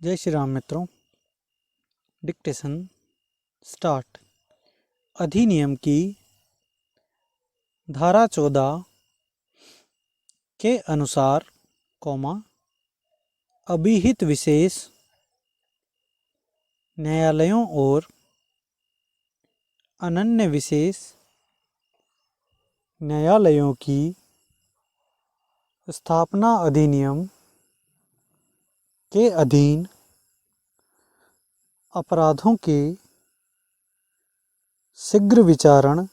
जय श्री राम मित्रों। Dictation start. अधिनियम की धारा 14 के अनुसार अभिहित विशेष न्यायालयों और अनन्य विशेष न्यायालयों की स्थापना अधिनियम के अधीन अपराधों के शीघ्र विचारण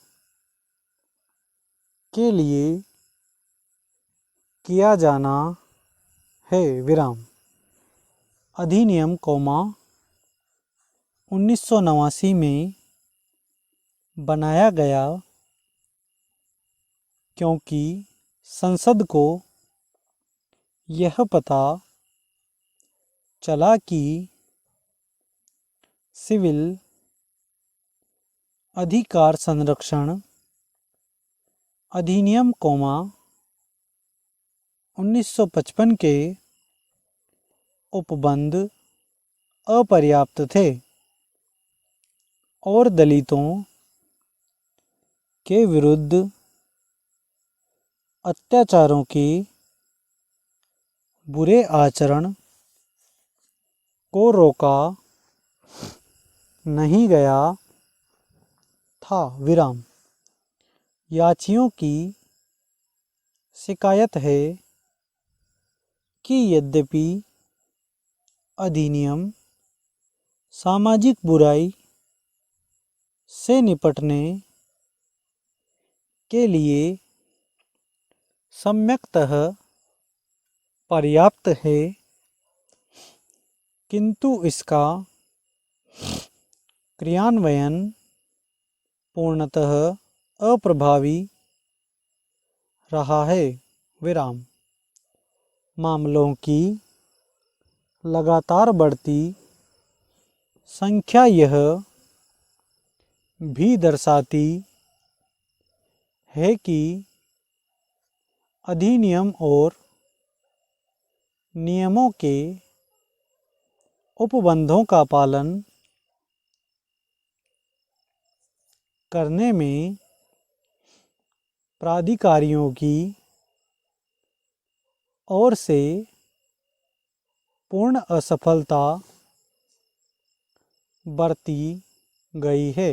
के लिए किया जाना है। अधिनियम 1989 में बनाया गया क्योंकि संसद को यह पता चला कि सिविल अधिकार संरक्षण अधिनियम 1955 के उपबंध अपर्याप्त थे और दलितों के विरुद्ध अत्याचारों के बुरे आचरण को रोका नहीं गया था। याचियों की शिकायत है कि यद्यपि अधिनियम सामाजिक बुराई से निपटने के लिए सम्यक्तः पर्याप्त है, किंतु इसका क्रियान्वयन पूर्णतः अप्रभावी रहा है। मामलों की लगातार बढ़ती संख्या यह भी दर्शाती है कि अधिनियम और नियमों के उपबंधों का पालन करने में प्राधिकारियों की ओर से पूर्ण असफलता बरती गई है।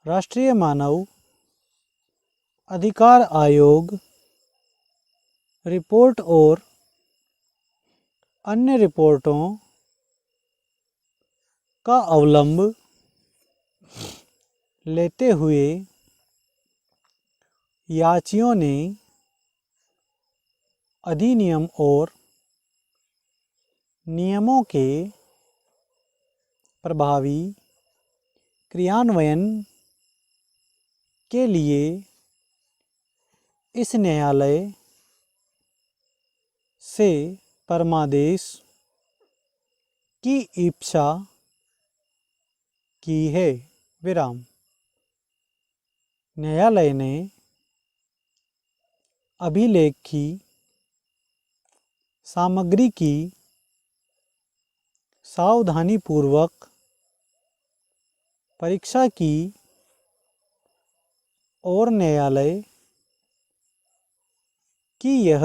राष्ट्रीय मानव अधिकार आयोग रिपोर्ट और अन्य रिपोर्टों का अवलंब लेते हुए याचियों ने अधिनियम और नियमों के प्रभावी क्रियान्वयन के लिए इस न्यायालय से परमादेश की इच्छा की है। न्यायालय ने अभिलेख की सामग्री की सावधानीपूर्वक परीक्षा की और न्यायालय की यह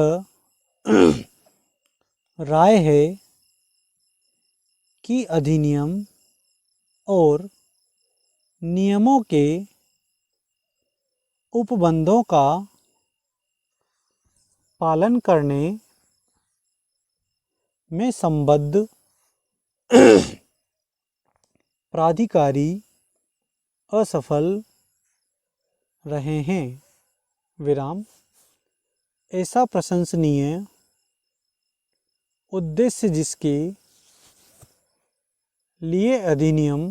राय है कि अधिनियम और नियमों के उपबंधों का पालन करने में संबद्ध प्राधिकारी असफल रहे हैं। ऐसा प्रशंसनीय उद्देश्य जिसके लिए अधिनियम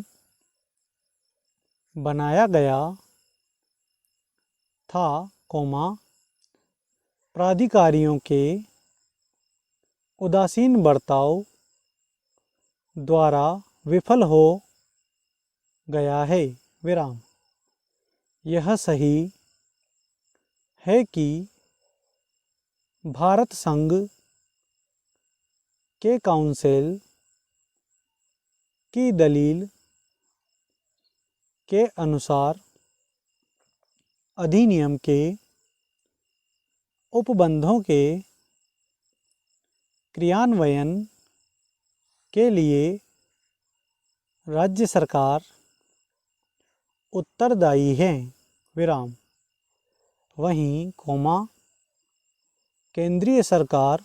बनाया गया था, प्राधिकारियों के उदासीन बर्ताव द्वारा विफल हो गया है। यह सही है कि भारत संघ के काउंसिल की दलील के अनुसार अधिनियम के उपबंधों के क्रियान्वयन के लिए राज्य सरकार उत्तरदायी है, विराम। वहीं केंद्रीय सरकार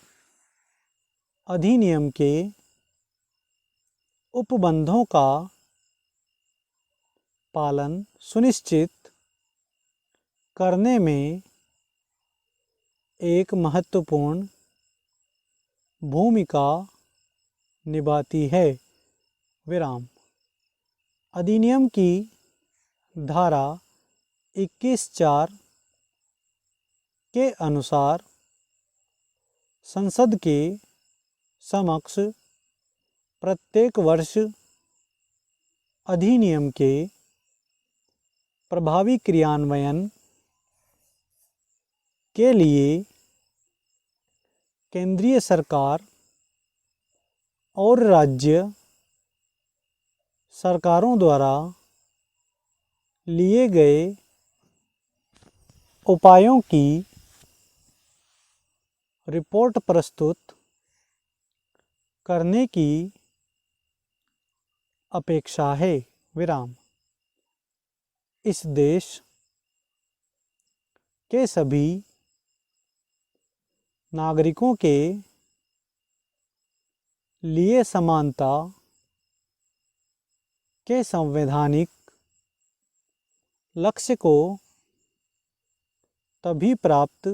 अधिनियम के उपबंधों का पालन सुनिश्चित करने में एक महत्वपूर्ण भूमिका निभाती है, विराम। अधिनियम की धारा 21(4) के अनुसार संसद के समक्ष प्रत्येक वर्ष अधिनियम के प्रभावी क्रियान्वयन के लिए केंद्रीय सरकार और राज्य सरकारों द्वारा लिए गए उपायों की रिपोर्ट प्रस्तुत करने की अपेक्षा है, विराम। इस देश के सभी नागरिकों के लिए समानता के संवैधानिक लक्ष्य को तभी प्राप्त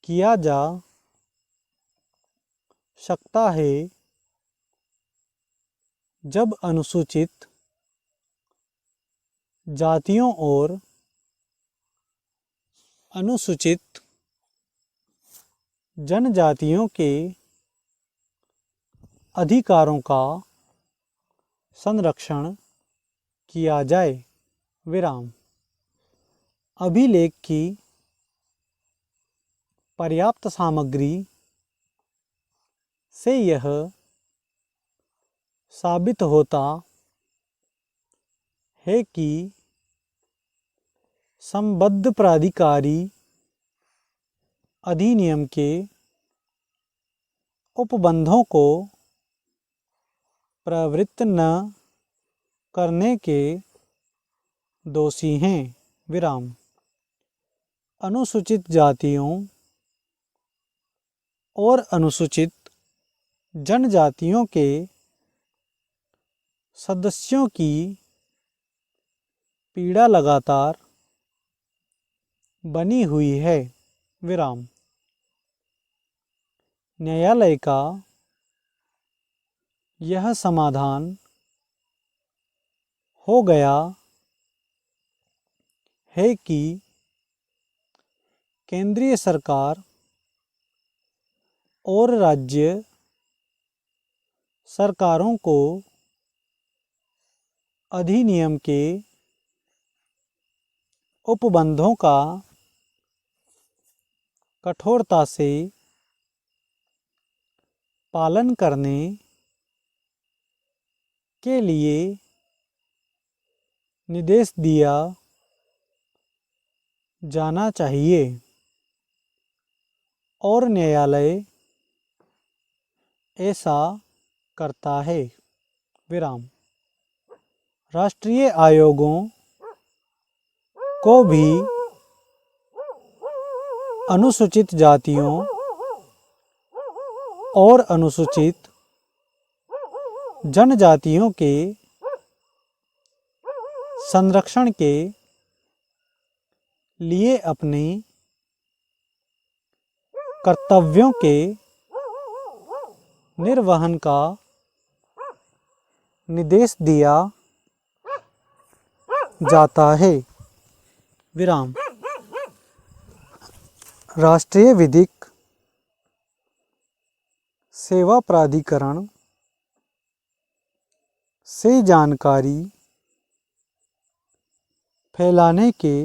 किया जा सकता है जब अनुसूचित जातियों और अनुसूचित जनजातियों के अधिकारों का संरक्षण किया जाए, विराम। अभिलेख की पर्याप्त सामग्री से यह साबित होता है कि संबद्ध प्राधिकारी अधिनियम के उपबंधों को प्रवृत्त न करने के दोषी हैं, विराम। अनुसूचित जातियों और अनुसूचित जनजातियों के सदस्यों की पीड़ा लगातार बनी हुई है, विराम। न्यायालय का यह समाधान हो गया है कि केंद्रीय सरकार और राज्य सरकारों को अधिनियम के उपबंधों का कठोरता से पालन करने के लिए निर्देश दिया जाना चाहिए और न्यायालय ऐसा करता है, विराम। राष्ट्रीय आयोगों को भी अनुसूचित जातियों और अनुसूचित जनजातियों के संरक्षण के लिए अपने कर्तव्यों के निर्वहन का निर्देश दिया जाता है, विराम। राष्ट्रीय विधिक सेवा प्राधिकरण से जानकारी फैलाने के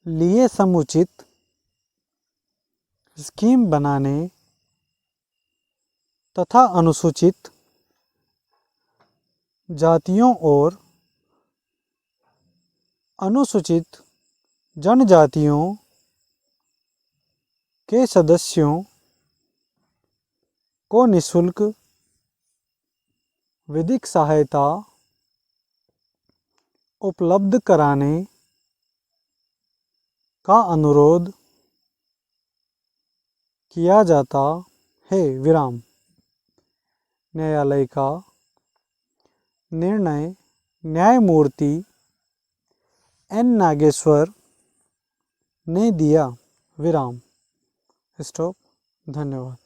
लिए समुचित स्कीम बनाने तथा अनुसूचित जातियों और अनुसूचित जनजातियों के सदस्यों को निःशुल्क विधिक सहायता उपलब्ध कराने का अनुरोध किया जाता है। विराम। न्यायालय का निर्णय न्यायमूर्ति एन नागेश्वर ने दिया। विराम। स्टॉप। धन्यवाद।